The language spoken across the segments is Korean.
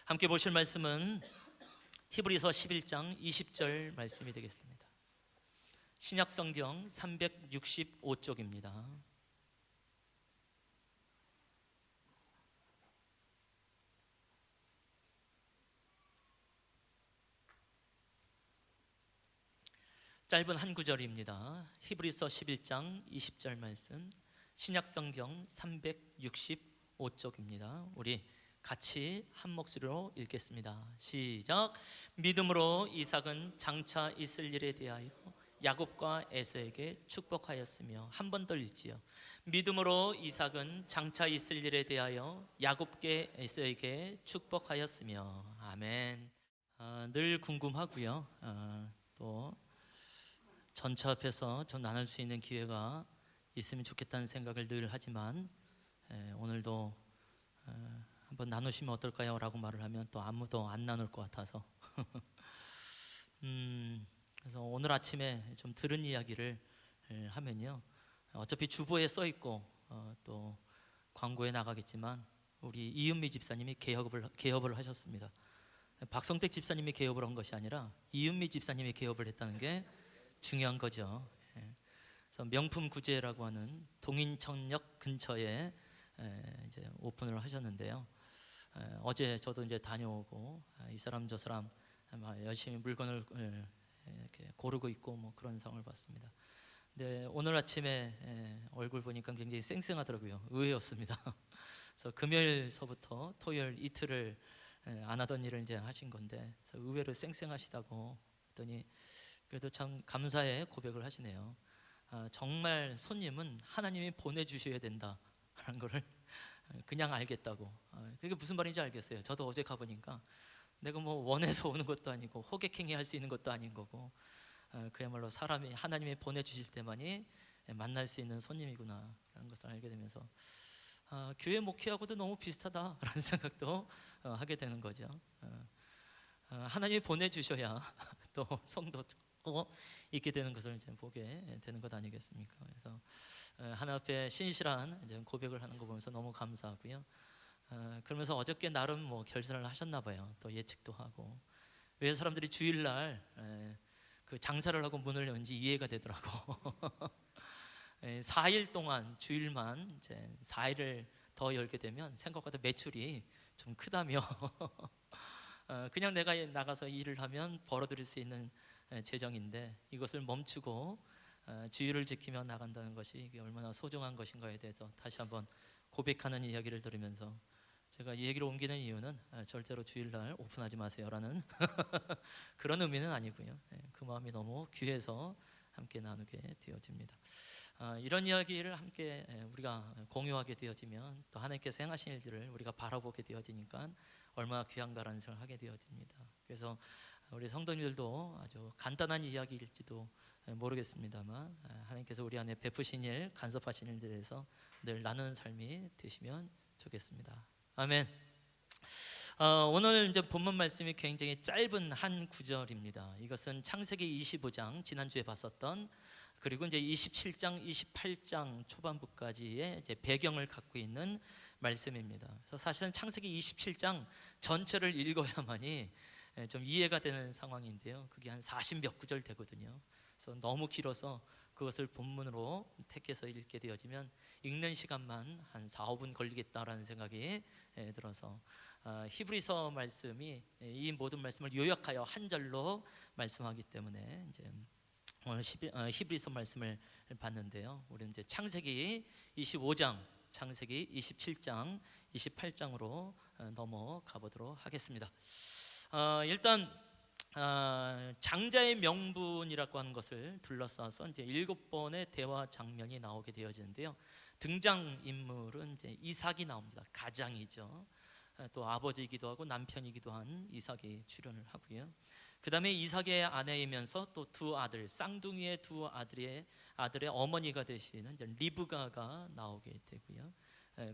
함께 보실 말씀은 히브리서 11장 20절 말씀이 되겠습니다. 신약성경 365쪽입니다. 짧은 한 구절입니다. 히브리서 11장 20절 말씀, 신약성경 365쪽입니다. 우리 같이 한 목소리로 읽겠습니다. 시작. 믿음으로 이삭은 장차 있을 일에 대하여 야곱과 에서에게 축복하였으며, 한 번 더 읽지요. 믿음으로 이삭은 장차 있을 일에 대하여 야곱께 에서에게 축복하였으며. 아멘. 늘 궁금하고요. 또 전차 앞에서 좀 나눌 수 있는 기회가 있으면 좋겠다는 생각을 늘 하지만, 오늘도 한번 나누시면 어떨까요? 라고 말을 하면 또 아무도 안 나눌 것 같아서 그래서 오늘 아침에 좀 들은 이야기를 하면요, 어차피 주보에 써 있고 또 광고에 나가겠지만 우리 이은미 집사님이 개업을 하셨습니다. 박성택 집사님이 개업을 한 것이 아니라 이은미 집사님이 개업을 했다는 게 중요한 거죠. 그래서 명품 구제라고 하는 동인천역 근처에 이제 오픈을 하셨는데요. 어제 저도 이제 다녀오고 이 사람 저 사람 열심히 물건을 이렇게 고르고 있고 뭐 그런 상황을 봤습니다. 근데 오늘 아침에 얼굴 보니까 굉장히 쌩쌩하더라고요. 의외였습니다. 그래서 금요일서부터 토요일 이틀을 안 하던 일을 이제 하신 건데, 그래서 의외로 쌩쌩하시다고 했더니 그래도 참 감사의 고백을 하시네요. 정말 손님은 하나님이 보내주셔야 된다라는 거를 그냥 알겠다고. 그게 무슨 말인지 알겠어요. 저도 어제 가보니까 내가 뭐 원해서 오는 것도 아니고 호객행위 할 수 있는 것도 아닌 거고, 그야말로 사람이 하나님이 보내주실 때만이 만날 수 있는 손님이구나 라는 것을 알게 되면서 교회 목회하고도 너무 비슷하다라는 생각도 하게 되는 거죠. 하나님이 보내주셔야 또 성도 있게 되는 것을 이제 보게 되는 것 아니겠습니까? 그래서 하나 앞에 신실한 이제 고백을 하는 거 보면서 너무 감사하고요. 그러면서 어저께 나름 뭐 결산을 하셨나 봐요. 또 예측도 하고, 왜 사람들이 주일날 그 장사를 하고 문을 연지 이해가 되더라고. 4일 동안 주일만 이제 4일을 더 열게 되면 생각보다 매출이 좀 크다며 그냥 내가 나가서 일을 하면 벌어들일 수 있는 재정인데 이것을 멈추고 주의를 지키며 나간다는 것이 이게 얼마나 소중한 것인가에 대해서 다시 한번 고백하는 이야기를 들으면서, 제가 이 얘기를 옮기는 이유는 절대로 주일날 오픈하지 마세요라는 그런 의미는 아니고요. 그 마음이 너무 귀해서 함께 나누게 되어집니다. 이런 이야기를 함께 우리가 공유하게 되어지면 또 하나님께서 행하신 일들을 우리가 바라보게 되어지니까 얼마나 귀한가라는 생각을 하게 되어집니다. 그래서 우리 성도님들도 아주 간단한 이야기일지도 모르겠습니다만 하나님께서 우리 안에 베푸신 일, 간섭하신 일들에 대해서 늘 나누는 삶이 되시면 좋겠습니다. 아멘. 오늘 이제 본문 말씀이 굉장히 짧은 한 구절입니다. 이것은 창세기 25장 지난주에 봤었던, 그리고 이제 27장, 28장 초반부까지의 이제 배경을 갖고 있는 말씀입니다. 그래서 사실은 창세기 27장 전체를 읽어야만이 좀 이해가 되는 상황인데요, 그게 한 40몇 구절 되거든요. 그래서 너무 길어서 그것을 본문으로 택해서 읽게 되어지면 읽는 시간만 한 4, 5분 걸리겠다라는 생각이 들어서 히브리서 말씀이 이 모든 말씀을 요약하여 한 절로 말씀하기 때문에 이제 오늘 히브리서 말씀을 봤는데요, 우리는 이제 창세기 25장, 창세기 27장, 28장으로 넘어가 보도록 하겠습니다. 일단 장자의 명분이라고 하는 것을 둘러싸서 이제 7번의 대화 장면이 나오게 되어지는데요, 등장 인물은 이제 이삭이 나옵니다. 가장이죠. 또 아버지이기도 하고 남편이기도 한 이삭이 출연을 하고요. 그 다음에 이삭의 아내이면서 또 두 아들, 쌍둥이의 두 아들의 어머니가 되시는 이제 리브가가 나오게 되고요.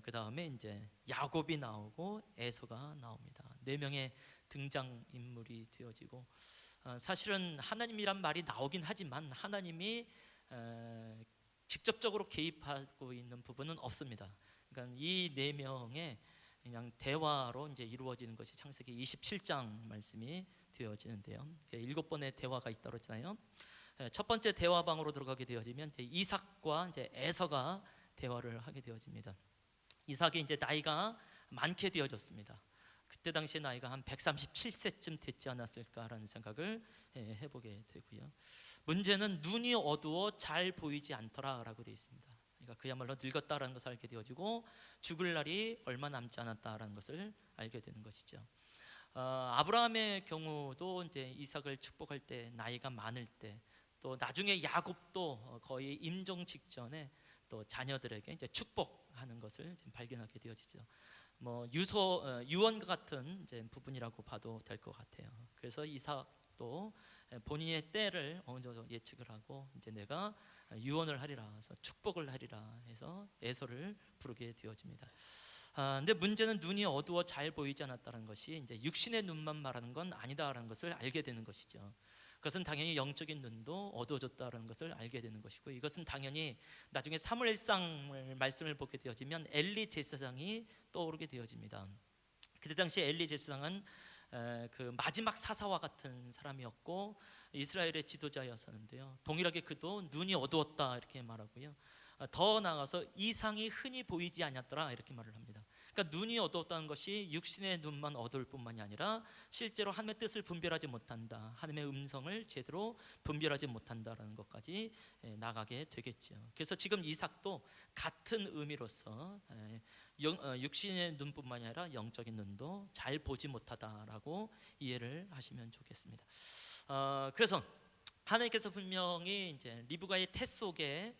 그 다음에 이제 야곱이 나오고 에서가 나옵니다. 4명의 등장 인물이 되어지고, 사실은 하나님이란 말이 나오긴 하지만 하나님이 직접적으로 개입하고 있는 부분은 없습니다. 그러니까 이 4명의 그냥 대화로 이제 이루어지는 것이 창세기 27장 말씀이 되어지는데요. 7번의 대화가 있다고 했잖아요. 첫 번째 대화방으로 들어가게 되어지면 이제 이삭과 이제 에서가 대화를 하게 되어집니다. 이삭이 이제 나이가 많게 되어졌습니다. 그때 당시 나이가 한 137세쯤 됐지 않았을까라는 생각을 해보게 되고요. 문제는 눈이 어두워 잘 보이지 않더라라고 되어 있습니다. 그러니까 그야말로 늙었다라는 것을 알게 되어지고 죽을 날이 얼마 남지 않았다라는 것을 알게 되는 것이죠. 아브라함의 경우도 이제 이삭을 축복할 때 나이가 많을 때, 또 나중에 야곱도 거의 임종 직전에 또 자녀들에게 이제 축복하는 것을 발견하게 되어지죠. 뭐 유언과 같은 이제 부분이라고 봐도 될 것 같아요. 그래서 이삭도 본인의 때를 어느 정도 예측을 하고 이제 내가 유언을 하리라 해서 축복을 하리라 해서 에서를 부르게 되어집니다. 근데 문제는 눈이 어두워 잘 보이지 않았다는 것이 이제 육신의 눈만 말하는 건 아니다라는 것을 알게 되는 것이죠. 그것은 당연히 영적인 눈도 어두워졌다는 것을 알게 되는 것이고, 이것은 당연히 나중에 사무엘상 말씀을 보게 되어지면 엘리 제사장이 떠오르게 되어집니다. 그때 당시 엘리 제사장은 그 마지막 사사와 같은 사람이었고 이스라엘의 지도자였었는데요. 동일하게 그도 눈이 어두웠다 이렇게 말하고요. 더 나아가서 이상이 흔히 보이지 않았더라 이렇게 말을 합니다. 그러니까 눈이 어두웠다는 것이 육신의 눈만 어두울 뿐만이 아니라 실제로 하나님의 뜻을 분별하지 못한다, 하나님의 음성을 제대로 분별하지 못한다라는 것까지 나가게 되겠죠. 그래서 지금 이삭도 같은 의미로서 육신의 눈뿐만이 아니라 영적인 눈도 잘 보지 못하다라고 이해를 하시면 좋겠습니다. 그래서 하나님께서 분명히 이제 리브가의 태 속에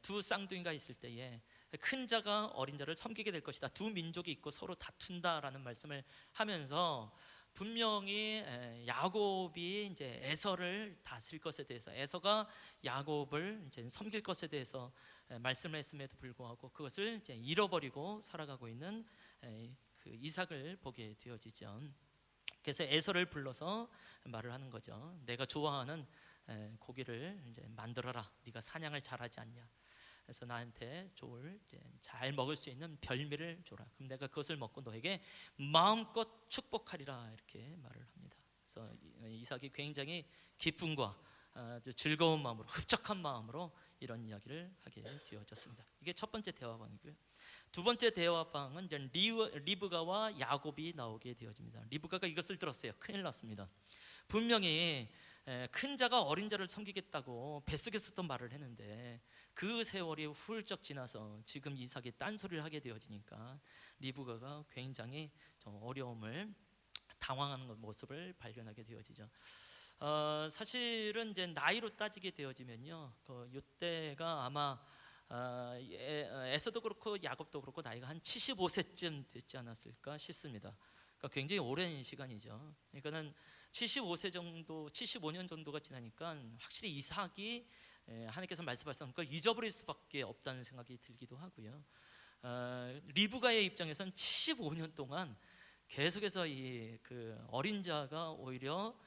두 쌍둥이가 있을 때에 큰 자가 어린 자를 섬기게 될 것이다, 두 민족이 있고 서로 다툰다라는 말씀을 하면서 분명히 야곱이 이제 에서를 다스릴 것에 대해서, 에서가 야곱을 이제 섬길 것에 대해서 말씀을 했음에도 불구하고 그것을 이제 잃어버리고 살아가고 있는 그 이삭을 보게 되어지죠. 그래서 에서를 불러서 말을 하는 거죠. 내가 좋아하는 고기를 이제 만들어라. 네가 사냥을 잘하지 않냐. 그래서 나한테 잘 먹을 수 있는 별미를 줘라. 그럼 내가 그것을 먹고 너에게 마음껏 축복하리라 이렇게 말을 합니다. 그래서 이삭이 굉장히 기쁨과 즐거운 마음으로, 흡족한 마음으로 이런 이야기를 하게 되어졌습니다. 이게 첫 번째 대화방이고요. 두 번째 대화방은 이제 리브가와 야곱이 나오게 되어집니다. 리브가가 이것을 들었어요. 큰일 났습니다. 분명히 큰 자가 어린 자를 섬기겠다고 뱃속에서도 말을 했는데 그 세월이 훌쩍 지나서 지금 이삭이 딴소리를 하게 되어지니까 리브가가 굉장히 좀 어려움을, 당황하는 모습을 발견하게 되어지죠. 사실은 이제 나이로 따지게 되어지면요, 이때가 아마 에서도 그렇고 야곱도 그렇고 나이가 한 75세쯤 됐지 않았을까 싶습니다. 그러니까 굉장히 오랜 시간이죠. 그러니까는 75세 정도, 75년 정도가 지나니까 확실히 이삭이 하나님께서 말씀하신 걸 잊어버릴 수밖에 없다는 생각이 들기도 하고요. 리브가의 입장에서는 75년 동안 계속해서 그 어린 자가 오히려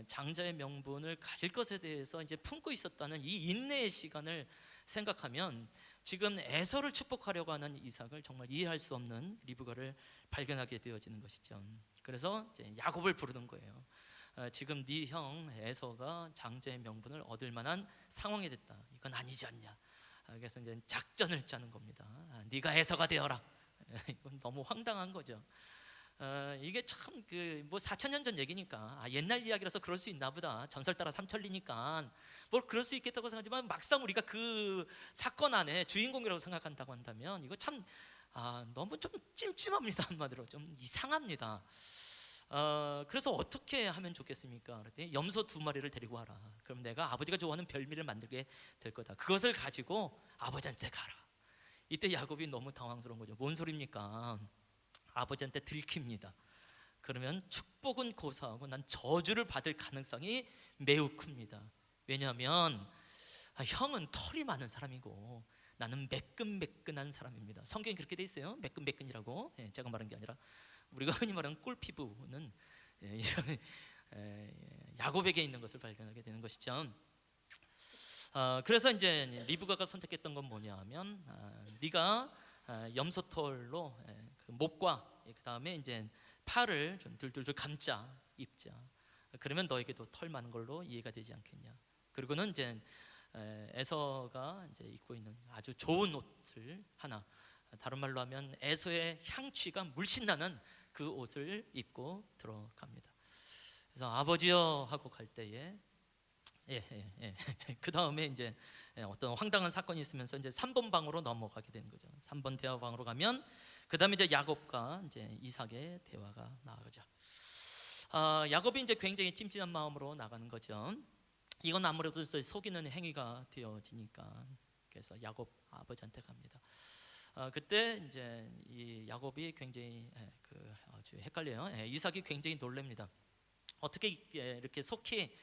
장자의 명분을 가질 것에 대해서 이제 품고 있었다는 이 인내의 시간을 생각하면 지금 에서를 축복하려고 하는 이삭을 정말 이해할 수 없는 리브가를 발견하게 되어지는 것이죠. 그래서 이제 야곱을 부르는 거예요. 지금 네 형 에서가 장자의 명분을 얻을 만한 상황이 됐다. 이건 아니지 않냐. 그래서 이제 작전을 짜는 겁니다. 네가 에서가 되어라. 이건 너무 황당한 거죠. 이게 참 뭐 4,000년 전 얘기니까 옛날 이야기라서 그럴 수 있나 보다, 전설 따라 삼천리니까 뭐 그럴 수 있겠다고 생각하지만 막상 우리가 그 사건 안에 주인공이라고 생각한다고 한다면 이거 참 너무 좀 찜찜합니다. 한마디로 좀 이상합니다. 그래서 어떻게 하면 좋겠습니까? 그랬더니 염소 2마리를 데리고 와라. 그럼 내가 아버지가 좋아하는 별미를 만들게 될 거다. 그것을 가지고 아버지한테 가라. 이때 야곱이 너무 당황스러운 거죠. 뭔 소리입니까? 아버지한테 들킵니다. 그러면 축복은 고사하고 난 저주를 받을 가능성이 매우 큽니다. 왜냐하면 형은 털이 많은 사람이고 나는 매끈매끈한 사람입니다. 성경이 그렇게 돼 있어요. 매끈매끈이라고. 제가 말한 게 아니라 우리가 흔히 말하는 꿀피부는 야곱에게 있는 것을 발견하게 되는 것이죠. 그래서 이제 리브가가 선택했던 건 뭐냐면 네가 염소털로 그 목과 그 다음에 이제 팔을 좀 둘둘둘 감자 입자. 그러면 너에게도 털 많은 걸로 이해가 되지 않겠냐. 그리고는 이제 에서가 이제 입고 있는 아주 좋은 옷을 하나, 다른 말로 하면 에서의 향취가 물씬 나는 그 옷을 입고 들어갑니다. 그래서 아버지여 하고 갈 때에 그 다음에 이제 어떤 황당한 사건이 있으면서 이제 3번 방으로 넘어가게 되는 거죠. 3번 대화방으로 가면 그 다음에 이제 야곱과 이제 이삭의 대화가 나가죠. 야곱이 이제 굉장히 찜찜한 마음으로 나가는 거죠. 이건 아무래도 속이는 행위가 되어지니까 그래서 야곱 아버지한테 갑니다. 그때 이제 이 야곱이 굉장히 아주 헷갈려요. 이삭이 굉장히 놀랍니다. 어떻게 이렇게 속히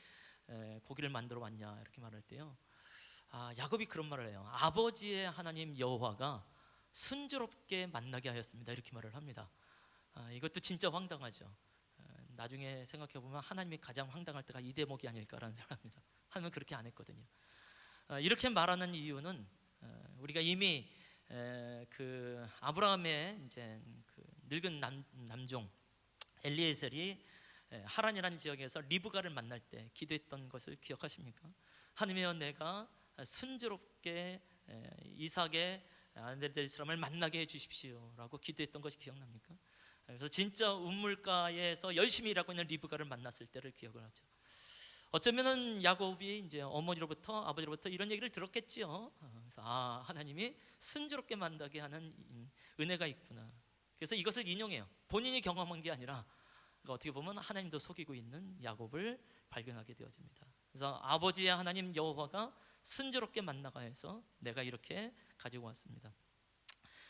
고기를 만들어 왔냐 이렇게 말할 때요. 야곱이 그런 말을 해요. 아버지의 하나님 여호와가 순조롭게 만나게 하였습니다. 이렇게 말을 합니다. 이것도 진짜 황당하죠. 나중에 생각해 보면 하나님이 가장 황당할 때가 이 대목이 아닐까라는 생각합니다. 하나님은 그렇게 안 했거든요. 이렇게 말하는 이유는 우리가 이미 그 아브라함의 이제 그 늙은 남종 엘리에셀이 하란이라는 지역에서 리브가를 만날 때 기도했던 것을 기억하십니까? 하나님이여 내가 순조롭게 이삭의 아내 될 사람을 만나게 해주십시오라고 기도했던 것이 기억납니까? 그래서 진짜 우물가에서 열심히 일하고 있는 리브가를 만났을 때를 기억을 하죠. 어쩌면은 야곱이 이제 어머니로부터 아버지로부터 이런 얘기를 들었겠지요. 그래서 하나님이 순조롭게 만나게 하는 은혜가 있구나. 그래서 이것을 인용해요. 본인이 경험한 게 아니라 어떻게 보면 하나님도 속이고 있는 야곱을 발견하게 되어집니다. 그래서 아버지의 하나님 여호와가 순조롭게 만나가 해서 내가 이렇게 가지고 왔습니다.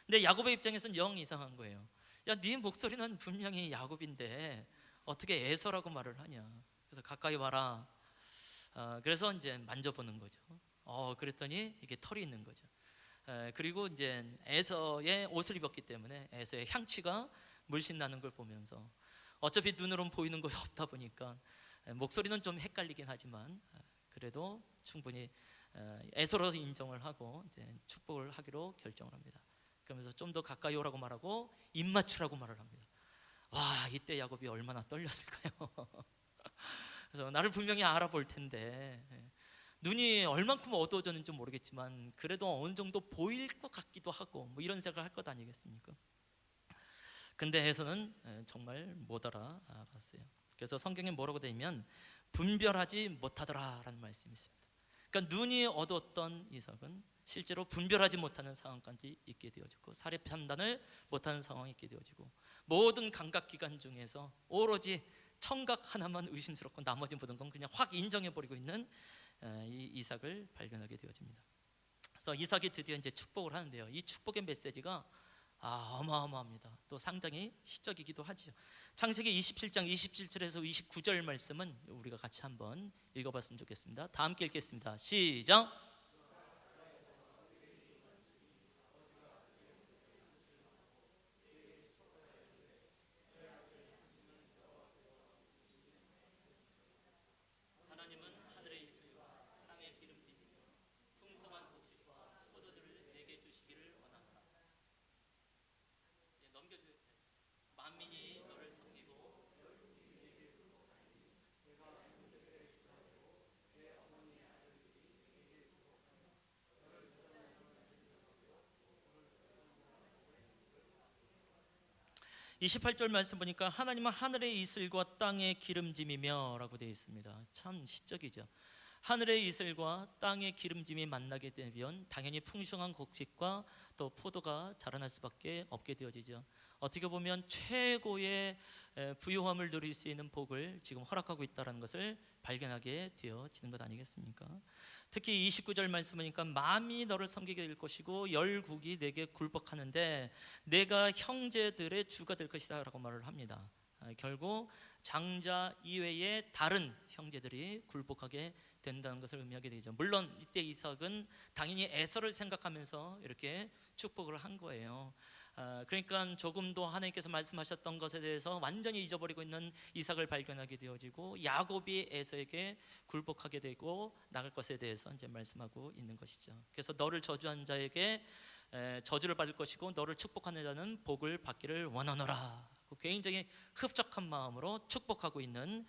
근데 야곱의 입장에서는 영 이상한 거예요. 야, 네 목소리는 분명히 야곱인데 어떻게 에서라고 말을 하냐. 그래서 가까이 와라. 그래서 이제 만져보는 거죠. 그랬더니 이게 털이 있는 거죠. 그리고 이제 에서의 옷을 입었기 때문에 에서의 향취가 물씬 나는 걸 보면서 어차피 눈으로는 보이는 것이 없다 보니까 목소리는 좀 헷갈리긴 하지만 그래도 충분히 에서로 인정을 하고 이제 축복을 하기로 결정을 합니다. 그러면서 좀 더 가까이 오라고 말하고 입 맞추라고 말을 합니다. 와, 이때 야곱이 얼마나 떨렸을까요? 그래서 나를 분명히 알아볼 텐데 눈이 얼만큼 어두워졌는지 모르겠지만 그래도 어느 정도 보일 것 같기도 하고 뭐 이런 생각을 할 것 아니겠습니까? 근데 에서는 정말 못 알아봤어요. 그래서 성경에 뭐라고 되어 있냐면 분별하지 못하더라라는 말씀이 있습니다. 그러니까 눈이 어두웠던 이삭은 실제로 분별하지 못하는 상황까지 있게 되어지고 사례 판단을 못하는 상황이 있게 되어지고 모든 감각기관 중에서 오로지 청각 하나만 의심스럽고 나머지 모든 건 그냥 확 인정해버리고 있는 이 이삭을 발견하게 되어집니다. 그래서 이삭이 드디어 이제 축복을 하는데요. 이 축복의 메시지가 어마어마합니다. 또 상당히 시적이기도 하죠. 창세기 27장 27절에서 29절 말씀은 우리가 같이 한번 읽어봤으면 좋겠습니다. 다 함께 읽겠습니다. 시작. 하나님은 하늘의 이슬과 땅의 기름짐이며 풍성한 곡식과 포도주를 내게 주시기를 원한다. 넘겨줘요. 만민이 너를 섬기고 (28절) 말씀 보니까 하나님은 하늘의 이슬과 땅의 기름짐이며 라고 되어 있습니다. 참 시적이죠. 하늘의 이슬과 땅의 기름짐이 만나게 되면 당연히 풍성한 곡식과 또 포도가 자라날 수밖에 없게 되어지죠. 어떻게 보면 최고의 부유함을 누릴 수 있는 복을 지금 허락하고 있다는 것을 발견하게 되어지는 것 아니겠습니까? 특히 29절 말씀하니까 마음이 너를 섬기게 될 것이고 열국이 내게 굴복하는데 내가 형제들의 주가 될 것이다 라고 말을 합니다. 결국 장자 이외의 다른 형제들이 굴복하게 된다는 것을 의미하게 되죠. 물론 이때 이삭은 당연히 에서를 생각하면서 이렇게 축복을 한 거예요. 그러니까 조금도 하나님께서 말씀하셨던 것에 대해서 완전히 잊어버리고 있는 이삭을 발견하게 되어지고 야곱이 에서에게 굴복하게 되고 나갈 것에 대해서 이제 말씀하고 있는 것이죠. 그래서 너를 저주한 자에게 저주를 받을 것이고 너를 축복하는 자는 복을 받기를 원하노라. 굉장히 흡족한 마음으로 축복하고 있는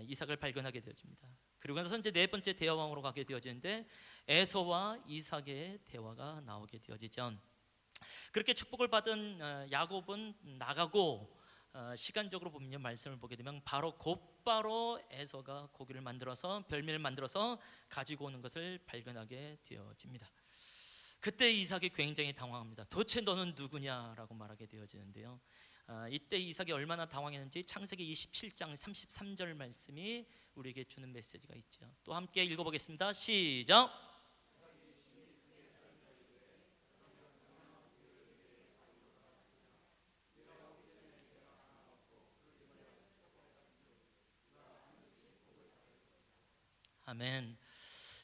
이삭을 발견하게 되어집니다. 그리고 나서 이제 네 번째 대화왕으로 가게 되어지는데 에서와 이삭의 대화가 나오게 되어지죠. 그렇게 축복을 받은 야곱은 나가고 시간적으로 보면 말씀을 보게 되면 곧바로 에서가 고기를 만들어서 별미를 만들어서 가지고 오는 것을 발견하게 되어집니다. 그때 이삭이 굉장히 당황합니다. 도대체 너는 누구냐라고 말하게 되어지는데요. 이때 이삭이 얼마나 당황했는지 창세기 27장 33절 말씀이 우리에게 주는 메시지가 있죠. 또 함께 읽어보겠습니다. 시작. 아멘.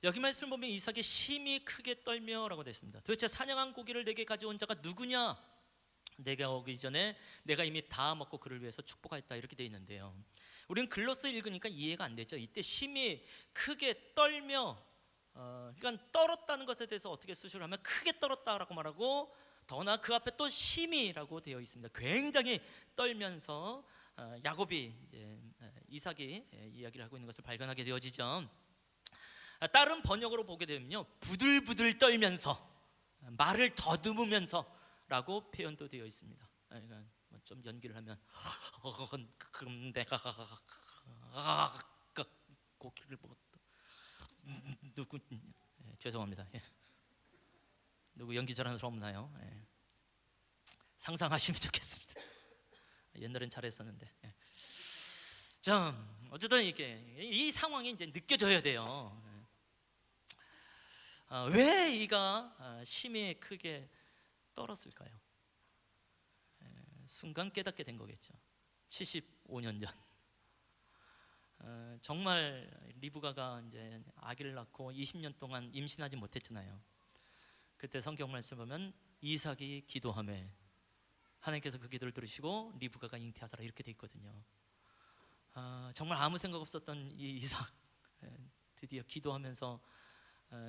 여기 말씀을 보면 이삭이 심히 크게 떨며라고 되어 있습니다. 도대체 사냥한 고기를 내게 가져온 자가 누구냐? 내가 오기 전에 내가 이미 다 먹고 그를 위해서 축복하였다, 이렇게 되어 있는데요. 우리는 글로서 읽으니까 이해가 안 되죠. 이때 심히 크게 떨며, 그러니까 떨었다는 것에 대해서 어떻게 수식을 하면 크게 떨었다라고 말하고, 더나 그 앞에 또 심히라고 되어 있습니다. 굉장히 떨면서 야곱이 이삭이 이야기를 하고 있는 것을 발견하게 되어지죠. 다른 번역으로 보게 되면요, 부들부들 떨면서, 말을 더듬으면서 라고 표현도 되어 있습니다. 그러니까 좀 연기를 하면 그럼 내가 고기를 먹었다. 누구 죄송합니다. 누구 연기 잘하는 사람 없나요? 상상하시면 좋겠습니다. 옛날엔 잘했었는데. 자, 어쨌든 이 상황이 이제 느껴져야 돼요. 왜 이가 심히 크게 떨었을까요? 순간 깨닫게 된 거겠죠. 75년 전 정말 리브가가 이제 아기를 낳고 20년 동안 임신하지 못했잖아요. 그때 성경 말씀 보면 이삭이 기도하매 하나님께서 그 기도를 들으시고 리브가가 잉태하더라, 이렇게 돼 있거든요. 정말 아무 생각 없었던 이 이삭, 드디어 기도하면서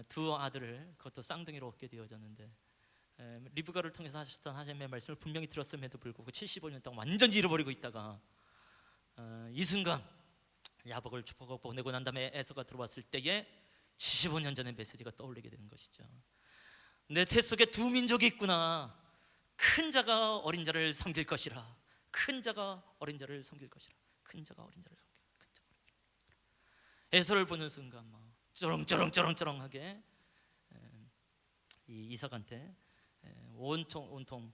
두 아들을, 그것도 쌍둥이로 얻게 되어졌는데, 리브가를 통해서 하셨던 하나님의 말씀을 분명히 들었음에도 불구하고 75년 동안 완전히 잃어버리고 있다가 이 순간 야곱을 축복하고 보내고 난 다음에 에서가 들어왔을 때에 75년 전의 메시지가 떠올리게 되는 것이죠. 내 태 속에 두 민족이 있구나. 큰 자가 어린 자를 섬길 것이라. 큰 자가 어린 자를 섬길 것이라. 큰 자가 어린 자를 섬길 것이라. 큰 자가 어린 자를 섬길 것이라. 에서를 보는 순간 막 쩌렁쩌렁쩌렁쩌렁하게 이 이삭한테 온통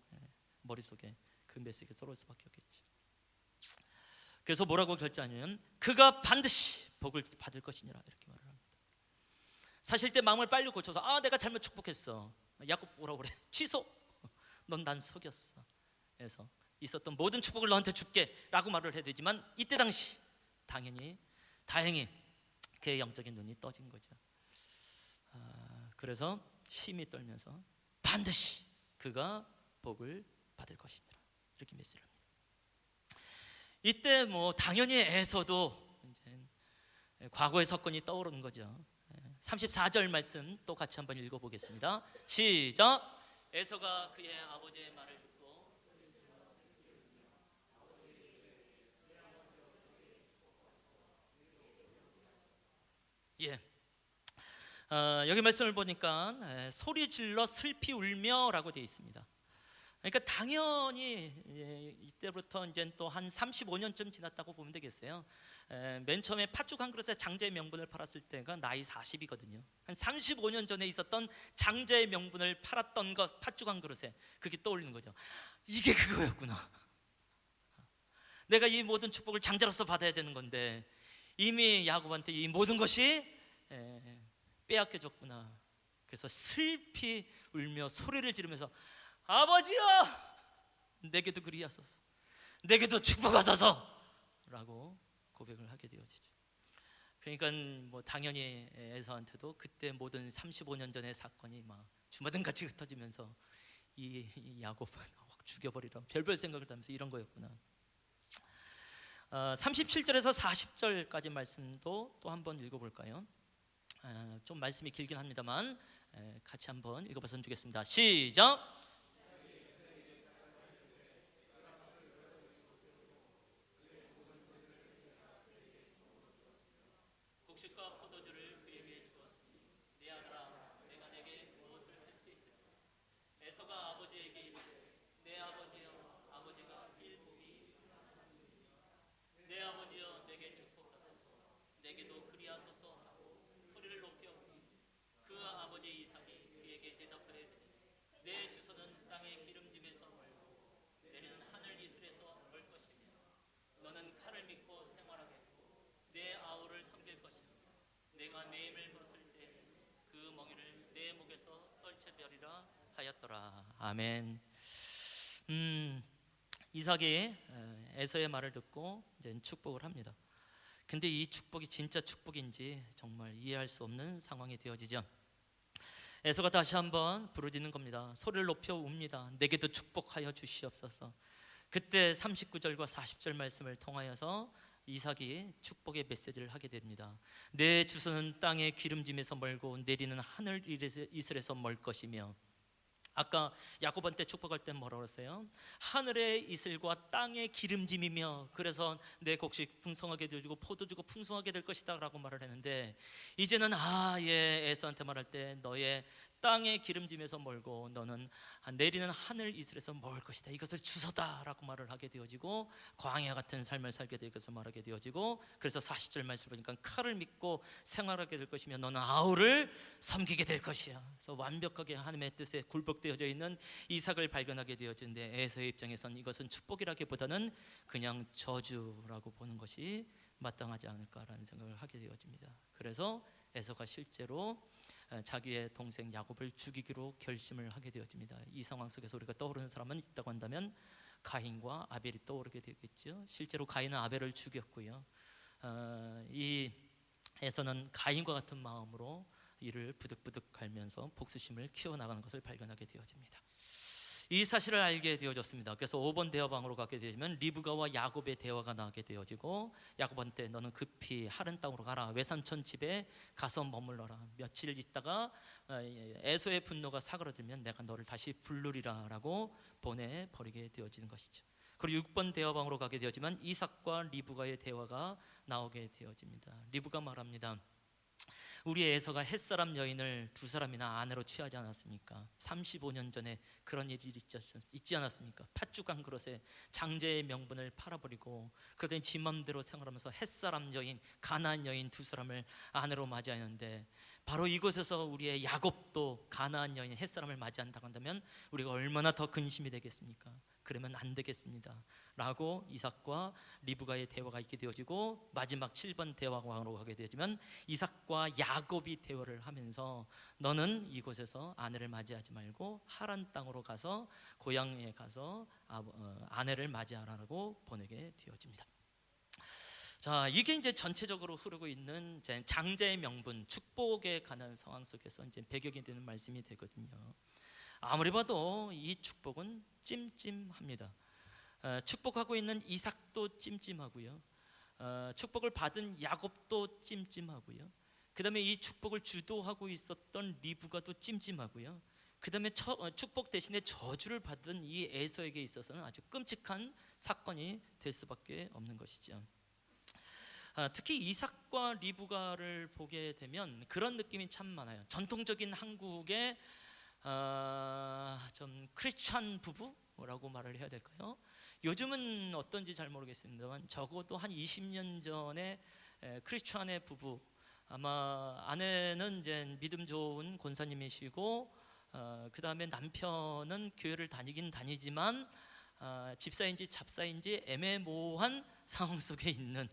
머릿속에 그 메시지가 들어올 수밖에 없겠지. 그래서 뭐라고 결정하냐면 그가 반드시 복을 받을 것이니라, 이렇게 말을 합니다. 사실 때 마음을 빨리 고쳐서 내가 잘못 축복했어, 야곱 뭐라고 그래, 취소, 넌 난 속였어, 그래서 있었던 모든 축복을 너한테 줄게 라고 말을 해야 되지만, 이때 당시 다행히 그의 영적인 눈이 떠진 거죠. 그래서 심히 떨면서 반드시 그가 복을 받을 것이니라, 이렇게 메시지를 합니다. 이때 당연히 에서도 이제 과거의 사건이 떠오르는 거죠. 34절 말씀 또 같이 한번 읽어보겠습니다. 시작. 에서가 그의 아버지의 말을 듣고 여기 말씀을 보니까 소리 질러 슬피 울며라고 되어 있습니다. 그러니까 당연히 이때부터 이제 또 한 35년쯤 지났다고 보면 되겠어요. 맨 처음에 팥죽 한 그릇에 장자의 명분을 팔았을 때가 나이 40이거든요. 한 35년 전에 있었던 장자의 명분을 팔았던 것, 팥죽 한 그릇에 그게 떠올리는 거죠. 이게 그거였구나. 내가 이 모든 축복을 장자로서 받아야 되는 건데 이미 야곱한테 이 모든 것이 빼앗겨졌구나. 그래서 슬피 울며 소리를 지르면서 아버지여, 내게도 그리 하소서, 내게도 축복하소서 라고 고백을 하게 되어지죠. 그러니까 당연히 에서한테도 그때 모든 35년 전의 사건이 막 주마등같이 흩어지면서 이 야곱은 확 죽여버리라, 별별 생각을 하면서 이런 거였구나. 37절에서 40절까지 말씀도 또 한번 읽어볼까요? 좀 말씀이 길긴 합니다만 같이 한번 읽어봤으면 좋겠습니다. 시작. 곡식과 포도주를 그에게 주었으니 내 아들아 내가 내게 무엇을 할 수 있으리까. 에서가 아버지에게 이르되 내 아버지여 아버지가 일복이 내 아버지여 내게 축복하소서 내게도 그리하소서 하고 소리를 높여 우니 그 아버지 이삭이 그에게 대답하여 내 주소는 땅의 기름짐에서 멀고 내리는 하늘 이슬에서 멀 것이며 너는 칼을 믿고 생활하겠고 내 아우를 섬길 것이며 내가 내 힘을 벗을 때 그 멍에를 내 목에서 떨쳐버리라 하였더라. 아멘. 이삭이 에서의 말을 듣고 이제 축복을 합니다. 근데 이 축복이 진짜 축복인지 정말 이해할 수 없는 상황이 되어지죠. 에서가 다시 한번 부르짖는 겁니다. 소리를 높여 웁니다. 내게도 축복하여 주시옵소서. 그때 39절과 40절 말씀을 통하여서 이삭이 축복의 메시지를 하게 됩니다. 내 주소는 땅의 기름짐에서 멀고 내리는 하늘 이슬에서 멀 것이며, 아까 야곱한테 축복할 때 뭐라고 그랬어요? 하늘의 이슬과 땅의 기름짐이며, 그래서 내 곡식 풍성하게 되어지고 포도주가 풍성하게 될 것이다 라고 말을 했는데, 이제는 에서한테 말할 때 너의 땅의 기름짐에서 멀고 너는 내리는 하늘 이슬에서 멀 것이다, 이것을 주소다 라고 말을 하게 되어지고 광야 같은 삶을 살게 될 것을 말하게 되어지고, 그래서 40절 말씀을 보니까 칼을 믿고 생활하게 될 것이며 너는 아우를 섬기게 될 것이야. 그래서 완벽하게 하나님의 뜻에 굴복되어져 있는 이삭을 발견하게 되어지는데, 에서의 입장에서는 이것은 축복이라기보다는 그냥 저주라고 보는 것이 마땅하지 않을까라는 생각을 하게 되어집니다. 그래서 에서가 실제로 자기의 동생 야곱을 죽이기로 결심을 하게 되어집니다. 이 상황 속에서 우리가 떠오르는 사람은 있다고 한다면 가인과 아벨이 떠오르게 되겠죠. 실제로 가인은 아벨을 죽였고요. 이 에서는 가인과 같은 마음으로 이를 부득부득 갈면서 복수심을 키워나가는 것을 발견하게 되어집니다. 이 사실을 알게 되어졌습니다. 그래서 5번 대화방으로 가게 되면 리브가와 야곱의 대화가 나게 되어지고, 야곱한테 너는 급히 하른 땅으로 가라, 외삼촌 집에 가서 머물러라, 며칠 있다가 에서의 분노가 사그러지면 내가 너를 다시 부르리라 라고 보내버리게 되어지는 것이죠. 그리고 6번 대화방으로 가게 되어지만 이삭과 리브가의 대화가 나오게 되어집니다. 리브가 말합니다. 우리 에서가 햇사람 여인을 두 사람이나 아내로 취하지 않았습니까? 35년 전에 그런 일이 있지 않았습니까? 팥죽한 그릇에 장제의 명분을 팔아버리고 그러더니 지 맘대로 생활하면서 햇사람 여인, 가나안 여인 두 사람을 아내로 맞이하는데, 바로 이곳에서 우리의 야곱도 가나안 여인 햇사람을 맞이한다고 한다면 우리가 얼마나 더 근심이 되겠습니까? 그러면 안 되겠습니다 라고 이삭과 리브가의 대화가 있게 되어지고, 마지막 7번 대화방으로 가게 되지만 이삭과 야곱이 대화를 하면서 너는 이곳에서 아내를 맞이하지 말고 하란 땅으로 가서 고향에 가서 아내를 맞이하라고 보내게 되어집니다. 자, 이게 이제 전체적으로 흐르고 있는 장자의 명분, 축복에 관한 상황 속에서 이제 배경이 되는 말씀이 되거든요. 아무리 봐도 이 축복은 찜찜합니다. 축복하고 있는 이삭도 찜찜하고요, 축복을 받은 야곱도 찜찜하고요, 그 다음에 이 축복을 주도하고 있었던 리브가도 찜찜하고요, 그 다음에 축복 대신에 저주를 받은 이 에서에게 있어서는 아주 끔찍한 사건이 될 수밖에 없는 것이죠. 특히 이삭과 리브가를 보게 되면 그런 느낌이 참 많아요. 전통적인 한국의 좀 크리스찬 부부라고 말을 해야 될까요? 요즘은 어떤지 잘 모르겠습니다만 적어도 한 20년 전에 크리스찬의 부부, 아마 아내는 이제 믿음 좋은 권사님이시고 그 다음에 남편은 교회를 다니긴 다니지만 집사인지 잡사인지 애매모호한 상황 속에 있는,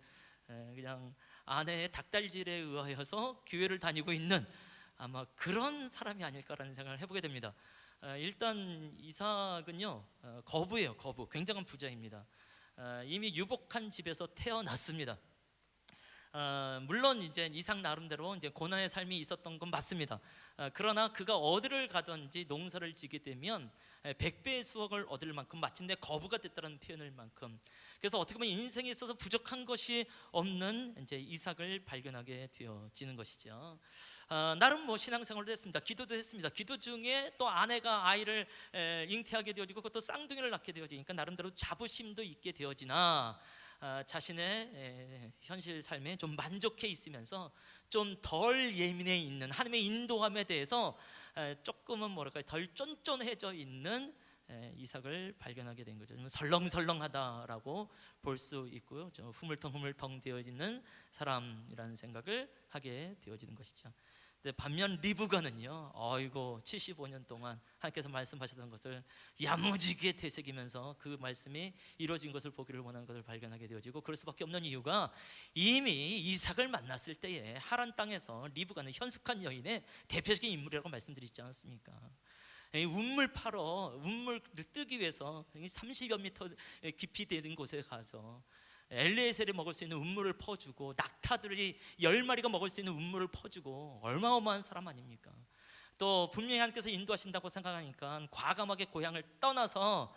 그냥 아내의 닭달질에 의하여서 교회를 다니고 있는 아마 그런 사람이 아닐까라는 생각을 해보게 됩니다. 일단 이삭은요, 거부예요. 거부. 굉장한 부자입니다. 이미 유복한 집에서 태어났습니다. 물론 이제 이삭 나름대로 이제 고난의 삶이 있었던 건 맞습니다. 그러나 그가 어디를 가든지 농사를 지게 되면 100배의 수확을 얻을 만큼 마침내 거부가 됐다는 표현일 만큼, 그래서 어떻게 보면 인생에 있어서 부족한 것이 없는 이제 이삭을 발견하게 되어지는 것이죠. 나름 뭐 신앙생활도 했습니다. 기도도 했습니다. 기도 중에 또 아내가 아이를 잉태하게 되어지고 그것도 쌍둥이를 낳게 되어지니까 나름대로 자부심도 있게 되어지나 자신의 현실 삶에 좀 만족해 있으면서 좀 덜 예민해 있는 하나님의 인도함에 대해서 조금은 뭐랄까요, 덜 쫀쫀해져 있는 이삭을 발견하게 된 거죠. 좀 설렁설렁하다라고 볼 수 있고요. 좀 흐물텅흐물텅 되어 있는 사람이라는 생각을 하게 되어지는 것이죠. 반면 리브가는요, 어이고 75년 동안 하나님께서 말씀하셨던 것을 야무지게 되새기면서 그 말씀이 이루어진 것을 보기를 원하는 것을 발견하게 되어지고, 그럴 수밖에 없는 이유가 이미 이삭을 만났을 때에 하란 땅에서 리브가는 현숙한 여인의 대표적인 인물이라고 말씀드리지 않았습니까? 운물 팔어 운물 뜨기 위해서 30여 미터 깊이 되는 곳에 가서 엘리에셀이 먹을 수 있는 운물을 퍼주고 낙타들이 10마리가 먹을 수 있는 운물을 퍼주고 얼마어마한 사람 아닙니까? 또 분명히 하나님께서 인도하신다고 생각하니까 과감하게 고향을 떠나서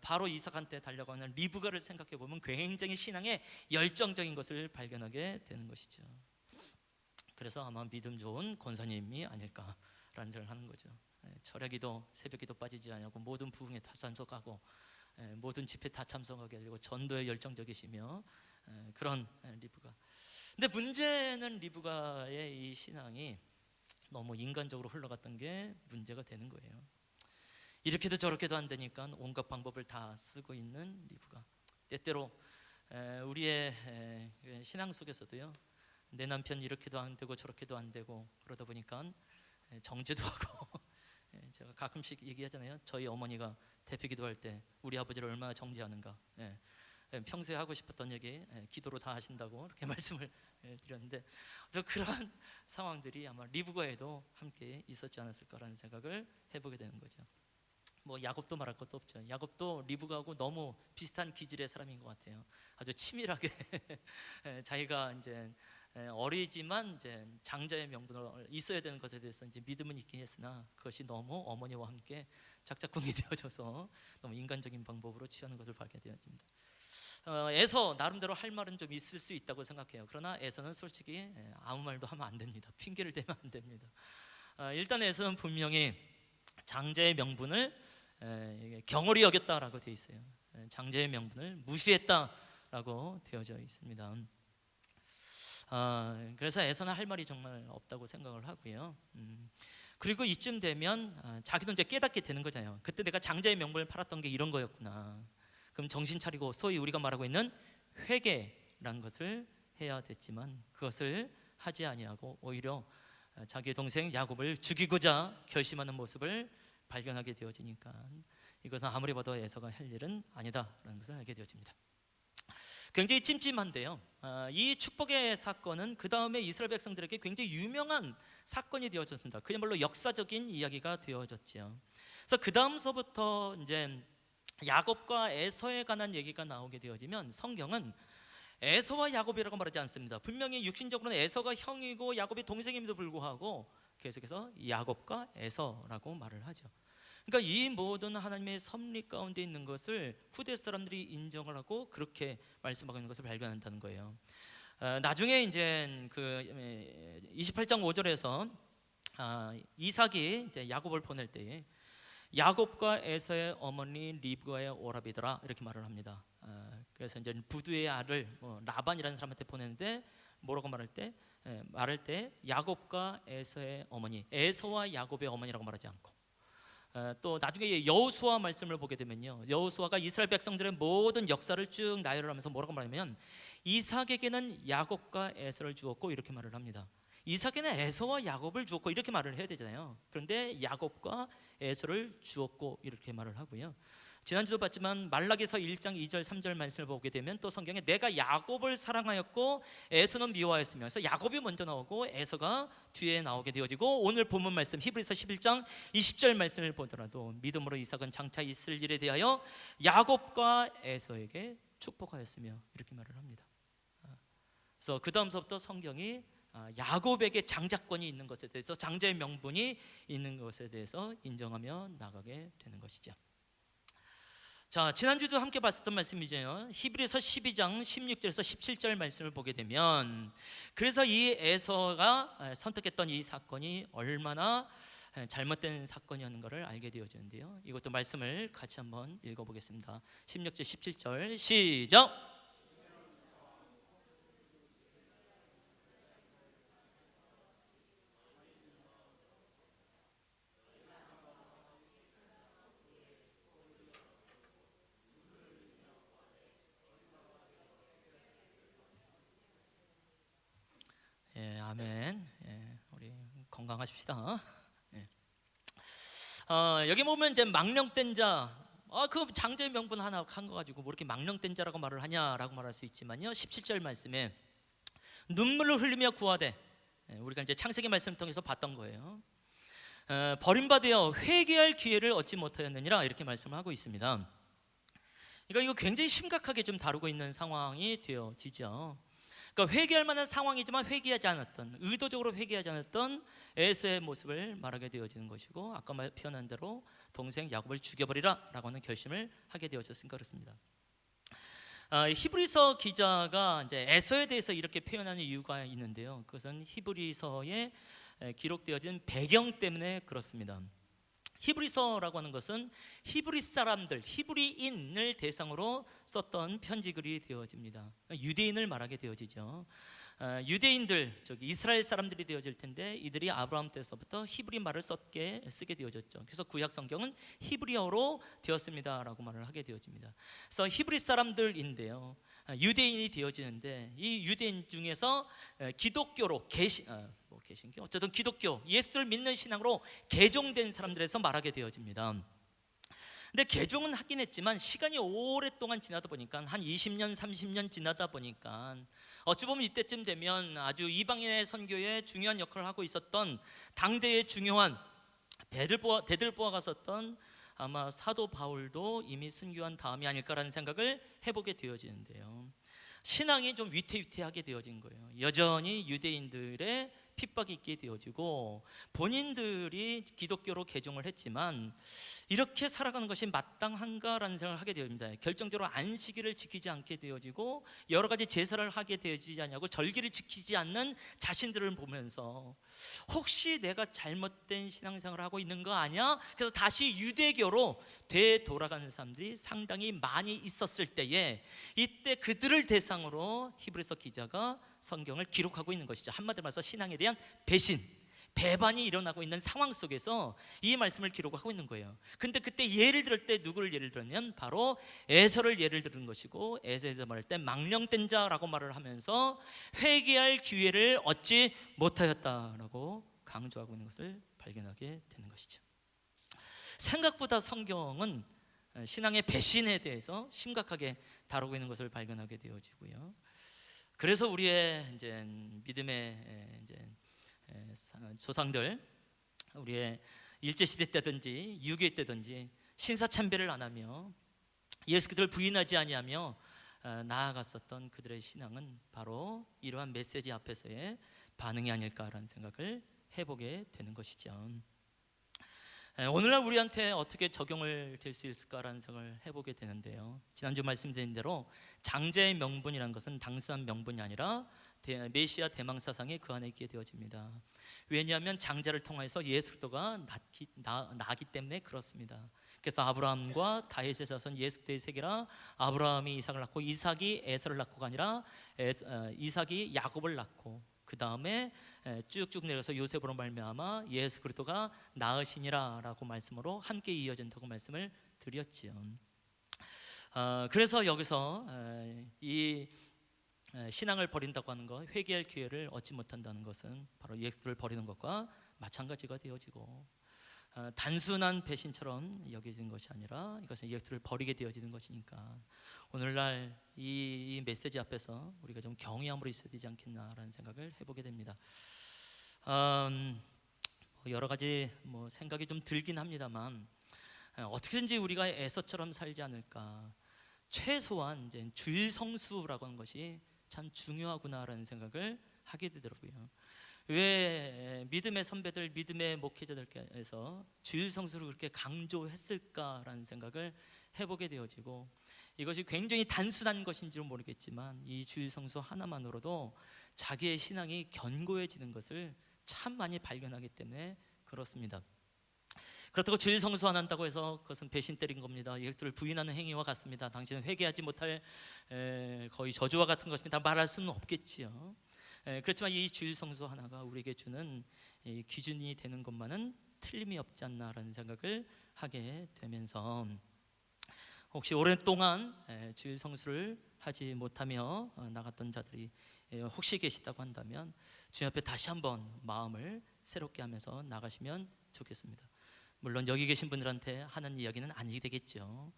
바로 이삭한테 달려가는 리브가를 생각해 보면 굉장히 신앙에 열정적인 것을 발견하게 되는 것이죠. 그래서 아마 믿음 좋은 권사님이 아닐까라는 생각을 하는 거죠. 철야기도 새벽기도 빠지지 않고 모든 부흥에 다 참석하고 모든 집회 다 참석하게 되고 전도에 열정적이시며 그런 리브가. 근데 문제는 리브가의 이 신앙이 너무 인간적으로 흘러갔던 게 문제가 되는 거예요. 이렇게도 저렇게도 안 되니까 온갖 방법을 다 쓰고 있는 리브가. 때때로 우리의 신앙 속에서도요, 내 남편 이렇게도 안 되고 저렇게도 안 되고 그러다 보니까 정죄도 하고 제가 가끔씩 얘기하잖아요. 저희 어머니가 대표 기도할 때 우리 아버지를 얼마나 정죄하는가. 평소에 하고 싶었던 얘기 기도로 다 하신다고 이렇게 말씀을 드렸는데, 그런 상황들이 아마 리브가에도 함께 있었지 않았을까라는 생각을 해보게 되는 거죠. 뭐 야곱도 말할 것도 없죠. 야곱도 리브가하고 너무 비슷한 기질의 사람인 것 같아요. 아주 치밀하게 자기가 이제 어리지만 이제 장자의 명분을 있어야 되는 것에 대해서 이제 믿음은 있긴 했으나 그것이 너무 어머니와 함께 작작꿍이 되어져서 너무 인간적인 방법으로 취하는 것을 발견 되어집니다. 에서 나름대로 할 말은 좀 있을 수 있다고 생각해요. 그러나 에서는 솔직히 아무 말도 하면 안 됩니다. 핑계를 대면 안 됩니다. 일단 에서는 분명히 장자의 명분을 경홀히 여겼다라고 되어 있어요. 장자의 명분을 무시했다라고 되어져 있습니다. 그래서 에서는 할 말이 정말 없다고 생각을 하고요. 그리고 이쯤 되면 자기도 이제 깨닫게 되는 거잖아요. 그때 내가 장자의 명분을 팔았던 게 이런 거였구나. 그럼 정신 차리고 소위 우리가 말하고 있는 회개라는 것을 해야 됐지만 그것을 하지 아니하고 오히려 자기의 동생 야곱을 죽이고자 결심하는 모습을 발견하게 되어지니까 이것은 아무리 봐도 에서가 할 일은 아니다라는 것을 알게 되어집니다. 굉장히 찜찜한데요, 이 축복의 사건은 그 다음에 이스라엘 백성들에게 굉장히 유명한 사건이 되어졌습니다. 그야말로 역사적인 이야기가 되어졌죠. 그래서 그 다음서부터 이제 야곱과 에서에 관한 얘기가 나오게 되어지면 성경은 에서와 야곱이라고 말하지 않습니다. 분명히 육신적으로는 에서가 형이고 야곱이 동생임에도 불구하고 계속해서 야곱과 에서라고 말을 하죠. 그러니까 이 모든 하나님의 섭리 가운데 있는 것을 후대 사람들이 인정을 하고 그렇게 말씀하고 있는 것을 발견한다는 거예요. 나중에 이제 그 28장 5절에서 이삭이 이제 야곱을 보낼 때에 야곱과 에서의 어머니 리브가의 오라비더라 이렇게 말을 합니다. 그래서 이제 부두의 아들 라반이라는 사람한테 보내는데 뭐라고 말할 때 야곱과 에서의 어머니, 에서와 야곱의 어머니라고 말하지 않고, 또 나중에 여호수아 말씀을 보게 되면요, 여호수아가 이스라엘 백성들의 모든 역사를 쭉 나열을 하면서 뭐라고 말하냐면 이삭에게는 야곱과 에서를 주었고 이렇게 말을 합니다. 이삭에게는 에서와 야곱을 주었고 이렇게 말을 해야 되잖아요. 그런데 야곱과 에서를 주었고 이렇게 말을 하고요. 지난주도 봤지만 말라기서 1장 2절 3절 말씀을 보게 되면 또 성경에 내가 야곱을 사랑하였고 에서는 미워하였으며, 그래서 야곱이 먼저 나오고 에서가 뒤에 나오게 되어지고, 오늘 본문 말씀 히브리서 11장 20절 말씀을 보더라도 믿음으로 이삭은 장차 있을 일에 대하여 야곱과 에서에게 축복하였으며 이렇게 말을 합니다. 그래서 그 다음서부터 성경이 야곱에게 장자권이 있는 것에 대해서, 장자의 명분이 있는 것에 대해서 인정하며 나가게 되는 것이죠. 자, 지난주도 함께 봤었던 말씀이죠. 히브리서 12장 16절에서 17절 말씀을 보게 되면, 그래서 이 에서가 선택했던 이 사건이 얼마나 잘못된 사건이었는 것을 알게 되어지는데요. 이것도 말씀을 같이 한번 읽어보겠습니다. 16절 17절 시작. 예, 아멘. 예, 우리 건강하십시다. 예. 여기 보면 이제 망령된 자, 그 장자의 명분 하나 한 거 가지고 뭐 이렇게 망령된 자라고 말을 하냐라고 말할 수 있지만요. 17절 말씀에 눈물을 흘리며 구하되, 우리가 이제 창세기 말씀을 통해서 봤던 거예요. 버림받으여 회개할 기회를 얻지 못하였느니라, 이렇게 말씀을 하고 있습니다. 그러니까 이거 굉장히 심각하게 좀 다루고 있는 상황이 되어지죠. 그러니까 회개할 만한 상황이지만 회개하지 않았던, 의도적으로 회개하지 않았던 에서의 모습을 말하게 되어지는 것이고, 아까 표현한 대로 동생 야곱을 죽여버리라 라고 하는 결심을 하게 되어졌으니까 그렇습니다. 히브리서 기자가 이제 에서에 대해서 이렇게 표현하는 이유가 있는데요. 그것은 히브리서에 기록되어진 배경 때문에 그렇습니다. 히브리서라고 하는 것은 히브리 사람들, 히브리인을 대상으로 썼던 편지글이 되어집니다. 유대인을 말하게 되어지죠. 유대인들, 이스라엘 사람들이 되어질 텐데, 이들이 아브라함 때서부터 히브리 말을 쓰게 되어졌죠. 그래서 구약 성경은 히브리어로 되었습니다라고 말을 하게 되어집니다. 그래서 히브리 사람들인데요, 유대인이 되어지는데, 이 유대인 중에서 기독교로 개신교, 어쨌든 기독교, 예수를 믿는 신앙으로 개종된 사람들에서 말하게 되어집니다. 근데 개종은 하긴 했지만 시간이 오랫동안 지나다 보니까, 한 20년, 30년 지나다 보니까, 어찌 보면 이때쯤 되면 아주 이방인의 선교에 중요한 역할을 하고 있었던 당대의 중요한 대들보아 갔었던 아마 사도 바울도 이미 순교한 다음이 아닐까라는 생각을 해보게 되어지는데요. 신앙이 좀 위태위태하게 되어진 거예요. 여전히 유대인들의 핍박이 있게 되어지고, 본인들이 기독교로 개종을 했지만 이렇게 살아가는 것이 마땅한가라는 생각을 하게 되어집니다. 결정적으로 안식일을 지키지 않게 되어지고, 여러 가지 제사를 하게 되어지지 않냐고 절기를 지키지 않는 자신들을 보면서, 혹시 내가 잘못된 신앙생활을 하고 있는 거 아니야? 그래서 다시 유대교로 되돌아가는 사람들이 상당히 많이 있었을 때에, 이때 그들을 대상으로 히브리서 기자가 성경을 기록하고 있는 것이죠. 한마디로 말해서 신앙에 대한 배반이 일어나고 있는 상황 속에서 이 말씀을 기록하고 있는 거예요. 근데 그때 예를 들을 때 누구를 예를 들면 바로 에서를 예를 들은 것이고, 에서에 대해서 말할 때 망령된 자라고 말을 하면서 회개할 기회를 얻지 못하였다라고 강조하고 있는 것을 발견하게 되는 것이죠. 생각보다 성경은 신앙의 배신에 대해서 심각하게 다루고 있는 것을 발견하게 되어지고요. 그래서 우리의 이제 믿음의 이제 조상들, 우리의 일제시대 때든지 6.25 때든지 신사참배를 안 하며 예수 그리스도를 부인하지 아니하며 나아갔었던 그들의 신앙은 바로 이러한 메시지 앞에서의 반응이 아닐까라는 생각을 해보게 되는 것이죠. 오늘날 우리한테 어떻게 적용을 될 수 있을까라는 생각을 해보게 되는데요. 지난주 말씀드린 대로 장자의 명분이라는 것은 단순한 명분이 아니라 메시아 대망 사상이 그 안에 있게 되어집니다. 왜냐하면 장자를 통해서 예수 그리스도가 나기 때문에 그렇습니다. 그래서 아브라함과 다윗의 자손 예수 그리스도의 세계라, 아브라함이 이삭을 낳고 이삭이 에서를 낳고가 아니라 이삭이 야곱을 낳고, 그 다음에 쭉쭉 내려서 요셉으로 말미암아 예수 그리스도가 낳으시니라라고 말씀으로 함께 이어진다고 말씀을 드렸지요. 그래서 여기서 이 신앙을 버린다고 하는 것, 회개할 기회를 얻지 못한다는 것은 바로 예수를 버리는 것과 마찬가지가 되어지고, 단순한 배신처럼 여겨지는 것이 아니라 이것은 예수를 버리게 되어지는 것이니까, 오늘날 이 메시지 앞에서 우리가 좀 경외함으로 있어야 되지 않겠나라는 생각을 해보게 됩니다. 여러 가지 생각이 좀 들긴 합니다만, 어떻게든지 우리가 에서처럼 살지 않을까. 최소한 이제 주일 성수라고 하는 것이 참 중요하구나라는 생각을 하게 되더라고요. 왜 믿음의 선배들, 믿음의 목회자들께서 주일 성수를 그렇게 강조했을까라는 생각을 해보게 되어지고, 이것이 굉장히 단순한 것인지는 모르겠지만 이 주일 성수 하나만으로도 자기의 신앙이 견고해지는 것을 참 많이 발견하기 때문에 그렇습니다. 그렇다고 주일 성수 안 한다고 해서 그것은 배신 때린 겁니다. 이것들을 부인하는 행위와 같습니다. 당신은 회개하지 못할 거의 저주와 같은 것입니다. 말할 수는 없겠지요. 그렇지만 이 주일 성수 하나가 우리에게 주는 이 기준이 되는 것만은 틀림이 없지 않나라는 생각을 하게 되면서, 혹시 오랫동안 주일 성수를 하지 못하며 나갔던 자들이 혹시 계시다고 한다면 주님 앞에 다시 한번 마음을 새롭게 하면서 나가시면 좋겠습니다. 물론 여기 계신 분들한테 하는 이야기는 아니게 되겠죠.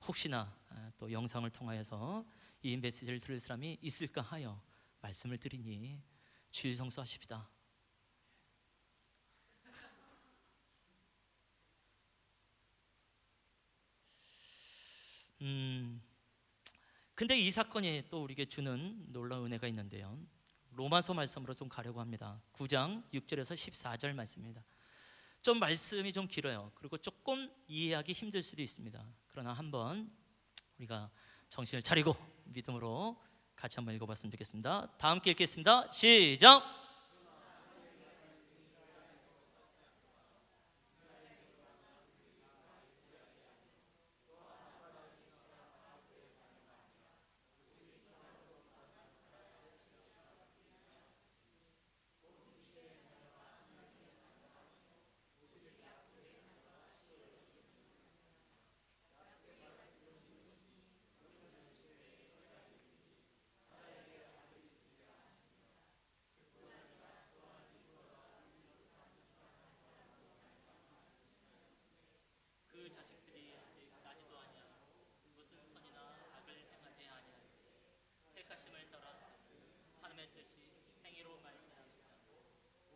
혹시나 또 영상을 통하여서 이 메시지를 들을 사람이 있을까 하여 말씀을 드리니 주일 성수하십시다. 근데 이 사건이 또 우리에게 주는 놀라운 은혜가 있는데요, 로마서 말씀으로 좀 가려고 합니다. 9장 6절에서 14절 말씀입니다. 좀 말씀이 좀 길어요. 그리고 조금 이해하기 힘들 수도 있습니다. 그러나 한번 우리가 정신을 차리고 믿음으로 같이 한번 읽어봤으면 좋겠습니다. 다 함께 읽겠습니다. 시작! 그 자식들이 아직 나지도 아니하고 무슨 선이나 악을 행하지 아니하니 택하심을 따라 하나님의 뜻이 행위로 말미암으사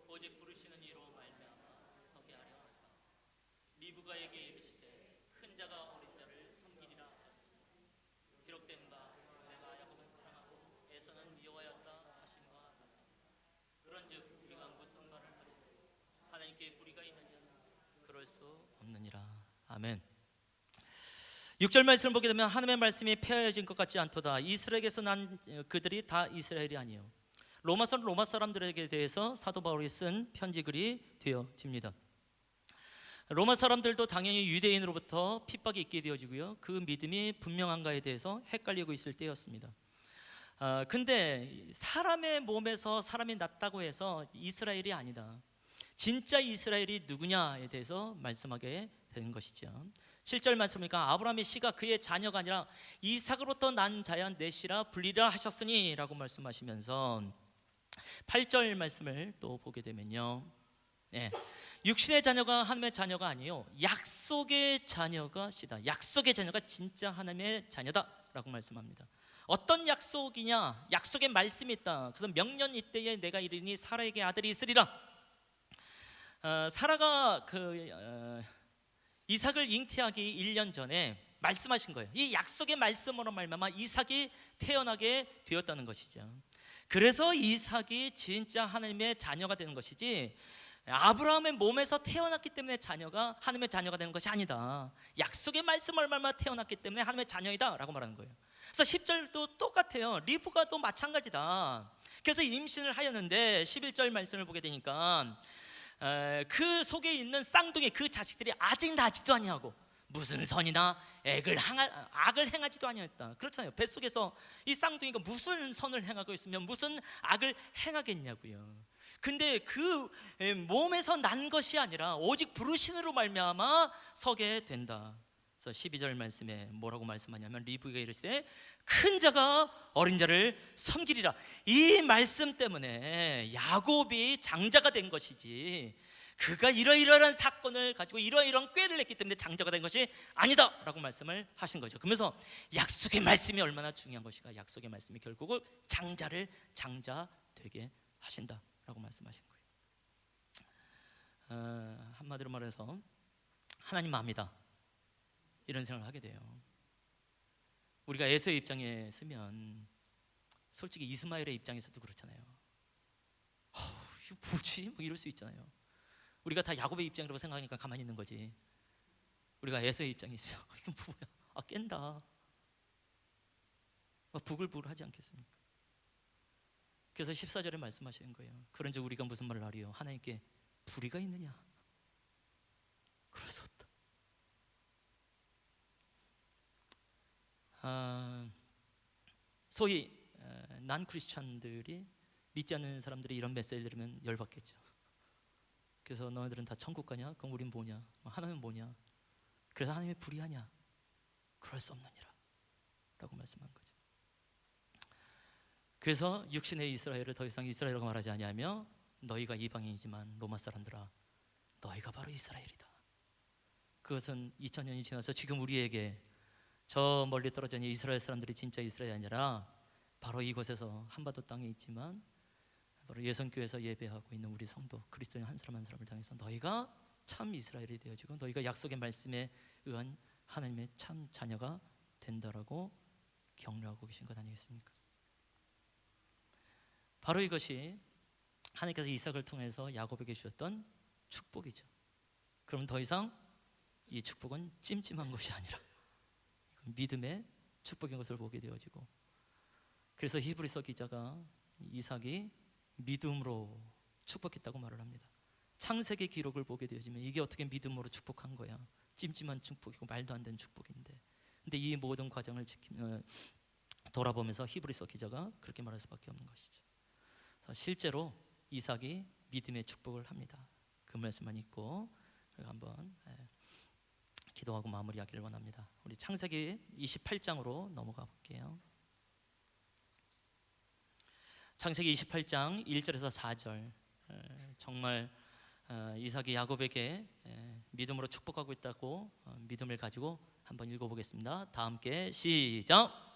오직 부르시는 이로 말미암아 서게 하려 하사 리브가에게 이르시되 큰 자가 어린 자를 섬기리라 하셨으니 기록된 바 내가 야곱은 사랑하고 에서는 미워하였다 하심과 같다. 그런즉 우리가 무슨 말을 하리요 하나님께 불의가 있느냐 그럴 수 없느니라. 아멘. 6절 말씀을 보게 되면 하나님의 말씀이 폐하여진 것 같지 않도다. 이스라엘에게서 난 그들이 다 이스라엘이 아니에요. 로마서는 로마 사람들에게 대해서 사도 바울이 쓴 편지글이 되어집니다. 로마 사람들도 당연히 유대인으로부터 핍박이 있게 되어지고요, 그 믿음이 분명한가에 대해서 헷갈리고 있을 때였습니다. 근데 사람의 몸에서 사람이 났다고 해서 이스라엘이 아니다. 진짜 이스라엘이 누구냐에 대해서 말씀하게 되는 것이죠. 7절 말씀이니까 아브라함의 씨가 그의 자녀가 아니라 이삭으로부터 난 자야 내 씨라 불리라 하셨으니 라고 말씀하시면서 8절 말씀을 또 보게 되면요, 육신의 자녀가 하나님의 자녀가 아니에요. 약속의 자녀가 씨다. 약속의 자녀가 진짜 하나님의 자녀다 라고 말씀합니다. 어떤 약속이냐? 약속의 말씀이 있다. 그래서 명년 이때에 내가 이르니 사라에게 아들이 있으리라. 사라가 이삭을 잉태하기 1년 전에 말씀하신 거예요. 이 약속의 말씀으로 말미암아 이삭이 태어나게 되었다는 것이죠. 그래서 이삭이 진짜 하나님의 자녀가 되는 것이지, 아브라함의 몸에서 태어났기 때문에 자녀가 하나님의 자녀가 되는 것이 아니다. 약속의 말씀을 말미암아 태어났기 때문에 하나님의 자녀이다 라고 말하는 거예요. 그래서 10절도 똑같아요. 리브가도 마찬가지다. 그래서 임신을 하였는데 11절 말씀을 보게 되니까 그 속에 있는 쌍둥이 그 자식들이 아직 나지도 아니하고 무슨 선이나 악을 행하지도 아니했다. 그렇잖아요. 뱃속에서 이 쌍둥이가 무슨 선을 행하고 있으면 무슨 악을 행하겠냐고요. 근데 그 몸에서 난 것이 아니라 오직 부르심으로 말미암아 서게 된다. 그래서 12절 말씀에 뭐라고 말씀하냐면 리브가 이르시되 큰 자가 어린 자를 섬기리라. 이 말씀 때문에 야곱이 장자가 된 것이지, 그가 이러이러한 사건을 가지고 이러이러한 꾀를 냈기 때문에 장자가 된 것이 아니다 라고 말씀을 하신 거죠. 그러면서 약속의 말씀이 얼마나 중요한 것인가, 약속의 말씀이 결국은 장자를 장자 되게 하신다 라고 말씀하신 거예요. 한마디로 말해서 하나님 마음이다 이런 생각을 하게 돼요. 우리가 에서의 입장에 서면 솔직히 이스마엘의 입장에서도 그렇잖아요. 이거 뭐지? 뭐 이럴 수 있잖아요. 우리가 다 야곱의 입장이라고 생각하니까 가만히 있는 거지. 우리가 에서의 입장이 있어요. 이건 뭐야? 깬다. 막 부글부글 하지 않겠습니까? 그래서 14절에 말씀하시는 거예요. 그런즉 우리가 무슨 말을 하리요? 하나님께 불의가 있느냐? 그럴 수 없다. 소위 난 크리스찬들이 믿지 않는 사람들이 이런 메시지를 들으면 열받겠죠. 그래서 너희들은 다 천국 가냐? 그럼 우린 뭐냐? 하나님은 뭐냐? 그래서 하나님이 불의하냐? 그럴 수 없느니라 라고 말씀한 거죠. 그래서 육신의 이스라엘을 더 이상 이스라엘이라고 말하지 아니하며 너희가 이방인이지만 로마 사람들아 너희가 바로 이스라엘이다. 그것은 2000년이 지나서 지금 우리에게 저 멀리 떨어져 있는 이스라엘 사람들이 진짜 이스라엘이 아니라 바로 이곳에서 한반도 땅에 있지만 바로 예선교회에서 예배하고 있는 우리 성도 그리스도인 한 사람 한 사람을 향해서 너희가 참 이스라엘이 되어지고 너희가 약속의 말씀에 의한 하나님의 참 자녀가 된다라고 격려하고 계신 것 아니겠습니까? 바로 이것이 하나님께서 이삭을 통해서 야곱에게 주셨던 축복이죠. 그럼 더 이상 이 축복은 찜찜한 것이 아니라 믿음의 축복인 것을 보게 되어지고, 그래서 히브리서 기자가 이삭이 믿음으로 축복했다고 말을 합니다. 창세기 기록을 보게 되어지면 이게 어떻게 믿음으로 축복한 거야? 찜찜한 축복이고 말도 안 되는 축복인데, 근데 이 모든 과정을 돌아보면서 히브리서 기자가 그렇게 말할 수밖에 없는 것이죠. 실제로 이삭이 믿음의 축복을 합니다. 그 말씀만 읽고 한번 기도하고 마무리하기를 원합니다. 우리 창세기 28장으로 넘어가 볼게요. 창세기 28장 1절에서 4절, 정말 이삭이 야곱에게 믿음으로 축복하고 있다고 믿음을 가지고 한번 읽어보겠습니다. 다 함께 시작.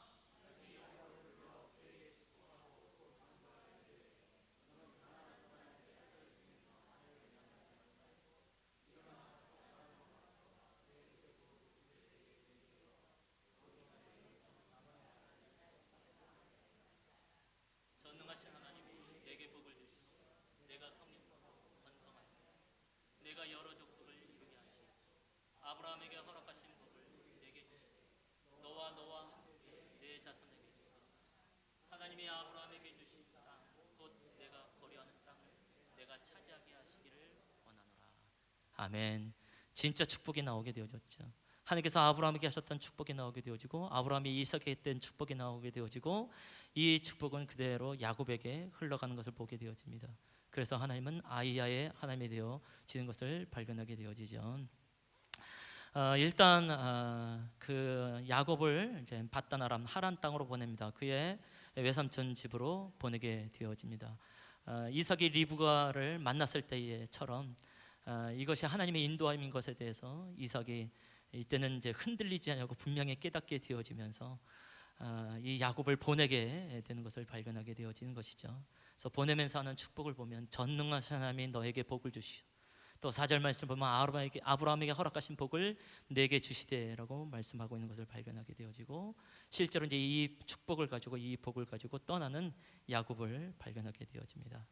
전능하신 하나님이 내게 복을 주시고 내가 성립하고 번성하여 내가 여러 족속을 이루게 하시고 아브라함에게 허락하신 복을 내게 주시고 너와 함께 내 자손에게 주시고 하나님이 아브라함에게 주신 땅 곧 내가 거류하는 땅을 내가 차지하게 하시기를 원하노라. 아멘. 진짜 축복이 나오게 되어졌죠. 하나님께서 아브라함에게 하셨던 축복이 나오게 되어지고 아브라함이 이삭에게 했던 축복이 나오게 되어지고 이 축복은 그대로 야곱에게 흘러가는 것을 보게 되어집니다. 그래서 하나님은 아이야의 하나님이 되어지는 것을 발견하게 되어지죠. 일단 그 야곱을 이제 밧단 아람 하란 땅으로 보냅니다. 그의 외삼촌 집으로 보내게 되어집니다. 이삭이 리브가를 만났을 때처럼 이것이 하나님의 인도함인 것에 대해서 이삭이 이때는 이제 흔들리지 않고 분명히 깨닫게 되어지면서 이 야곱을 보내게 되는 것을 발견하게 되어지는 것이죠. 그래서 보내면서 하는 축복을 보면 전능하신 하나님이 너에게 복을 주시오. 또 4절 말씀 보면 아브라함에게 허락하신 복을 내게 주시되라고 말씀하고 있는 것을 발견하게 되어지고, 실제로 이제 이 축복을 가지고 이 복을 가지고 떠나는 야곱을 발견하게 되어집니다.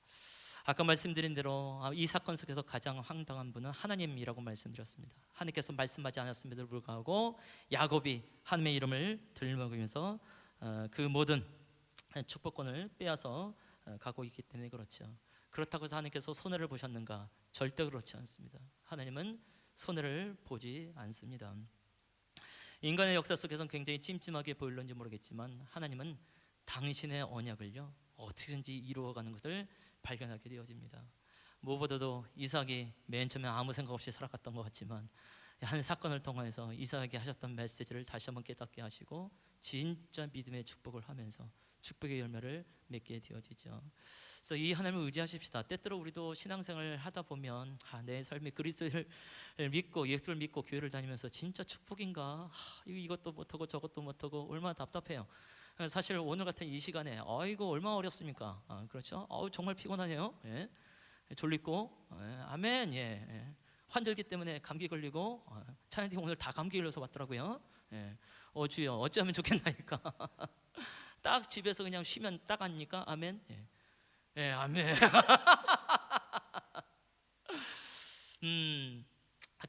아까 말씀드린 대로 이 사건 속에서 가장 황당한 분은 하나님이라고 말씀드렸습니다. 하나님께서 말씀하지 않았음에도 불구하고 야곱이 하나님의 이름을 들먹이면서 그 모든 축복권을 빼앗아 가고 있기 때문에 그렇죠. 그렇다고 해서 하나님께서 손해를 보셨는가? 절대 그렇지 않습니다. 하나님은 손해를 보지 않습니다. 인간의 역사 속에서는 굉장히 찜찜하게 보일런지 모르겠지만 하나님은 당신의 언약을요 어떻게든지 이루어가는 것을 발견하게 되어집니다. 무엇보다도 이삭이 맨 처음에 아무 생각 없이 살아갔던 것 같지만 한 사건을 통해서 이삭에게 하셨던 메시지를 다시 한번 깨닫게 하시고 진짜 믿음의 축복을 하면서 축복의 열매를 맺게 되어지죠. 그래서 이 하나님을 의지하십시다. 때때로 우리도 신앙생활을 하다 보면 내 삶이 그리스도를 믿고 예수를 믿고 교회를 다니면서 진짜 축복인가? 이것도 못하고 저것도 못하고 얼마나 답답해요. 사실 오늘 같은 이 시간에 이거 얼마나 어렵습니까? 그렇죠? 정말 피곤하네요. 예. 졸리고 아멘. 예. 환절기 때문에 감기 걸리고 찬양팀 오늘 다 감기 걸려서 왔더라고요. 예. 주여 어찌하면 좋겠나이까. 딱 집에서 그냥 쉬면 딱 합니까? 아멘. 예, 예 아멘.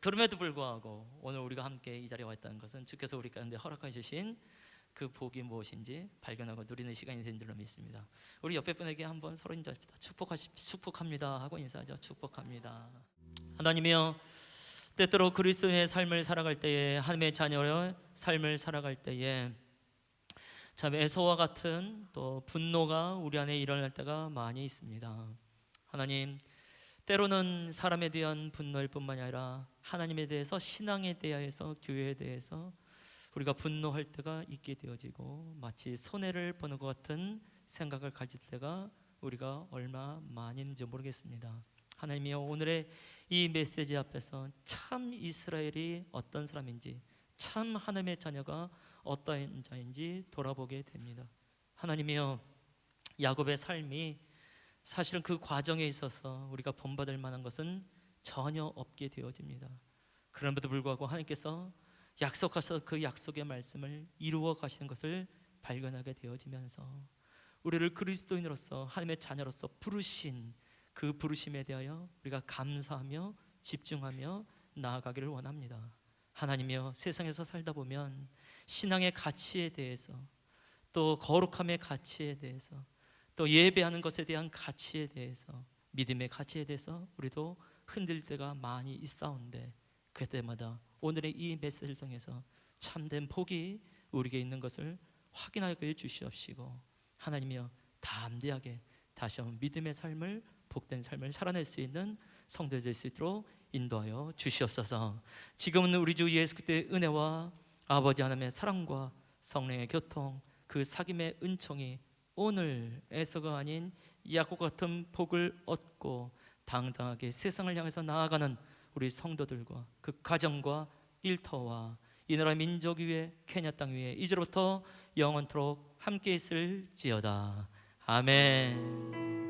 그럼에도 불구하고 오늘 우리가 함께 이 자리에 와 있다는 것은 주께서 우리 가운데 허락해 주신 그 복이 무엇인지 발견하고 누리는 시간이 된 줄로 믿습니다. 우리 옆에 분에게 한번 서로 인사합시다. 축복합니다 하고 인사하죠. 축복합니다. 하나님이여, 때때로 그리스도인의 삶을 살아갈 때에, 하나님의 자녀의 삶을 살아갈 때에 참 에서와 같은 또 분노가 우리 안에 일어날 때가 많이 있습니다. 하나님, 때로는 사람에 대한 분노일 뿐만이 아니라 하나님에 대해서, 신앙에 대해서, 교회에 대해서 우리가 분노할 때가 있게 되어지고 마치 손해를 보는 것 같은 생각을 가질 때가 우리가 얼마 많이 있는지 모르겠습니다. 하나님이여, 오늘의 이 메시지 앞에서 참 이스라엘이 어떤 사람인지, 참 하나님의 자녀가 어떠한 자인지 돌아보게 됩니다. 하나님이여, 야곱의 삶이 사실은 그 과정에 있어서 우리가 본받을 만한 것은 전혀 없게 되어집니다. 그럼에도 불구하고 하나님께서 약속하셔서 그 약속의 말씀을 이루어 가시는 것을 발견하게 되어지면서 우리를 그리스도인으로서, 하나님의 자녀로서 부르신 그 부르심에 대하여 우리가 감사하며 집중하며 나아가기를 원합니다. 하나님이여, 세상에서 살다 보면 신앙의 가치에 대해서, 또 거룩함의 가치에 대해서, 또 예배하는 것에 대한 가치에 대해서, 믿음의 가치에 대해서 우리도 흔들 때가 많이 있사온데, 그때마다 오늘의 이 메시지를 통해서 참된 복이 우리에게 있는 것을 확인하게 해주시옵시고, 하나님이여, 담대하게 다시 한번 믿음의 삶을, 복된 삶을 살아낼 수 있는 성도들 될 수 있도록 인도하여 주시옵소서. 지금은 우리 주 예수 그리스도의 은혜와 아버지 하나님의 사랑과 성령의 교통, 그 사귐의 은총이 오늘 에서가 아닌 야곱 같은 복을 얻고 당당하게 세상을 향해서 나아가는 우리 성도들과 그 가정과 일터와 이 나라 민족 위에, 케냐 땅 위에 이제로부터 영원토록 함께 있을지어다. 아멘.